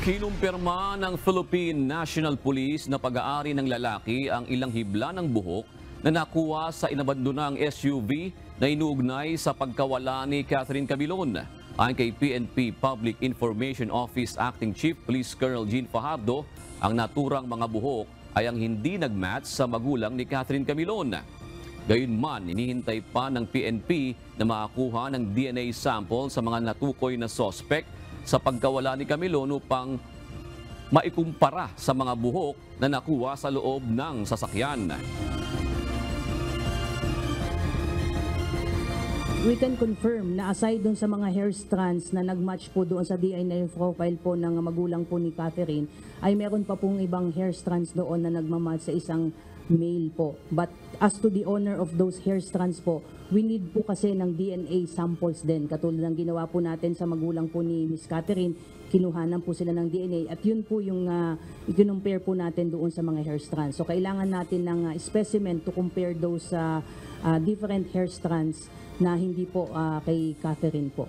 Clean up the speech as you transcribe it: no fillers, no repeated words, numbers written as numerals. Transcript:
Kinumpirma ng Philippine National Police na pag-aari ng lalaki ang ilang hibla ng buhok na nakuha sa inabandonang SUV na inuugnay sa pagkawala ni Catherine Cabilon. Ayon kay PNP Public Information Office Acting Chief Police Colonel Jean Fajardo, ang naturang mga buhok ay ang hindi nagmatch sa magulang ni Catherine Cabilon. Gayunman, inihintay pa ng PNP na makakuha ng DNA sample sa mga natukoy na suspect sa pagkawala ni Cabilon upang maikumpara sa mga buhok na nakuha sa loob ng sasakyan. We can confirm na aside doon sa mga hair strands na nagmatch po doon sa DNA profile po ng magulang po ni Catherine, ay meron pa pong ibang hair strands doon na nagmamatch sa isang male po. But as to the owner of those hair strands po, we need po kasi ng DNA samples din. Katulad ng ginawa po natin sa magulang po ni Miss Catherine, kinuhanan po sila ng DNA at yun po yung i-compare po natin doon sa mga hair strands. So kailangan natin ng specimen to compare those different hair strands na hindi po kay Catherine po.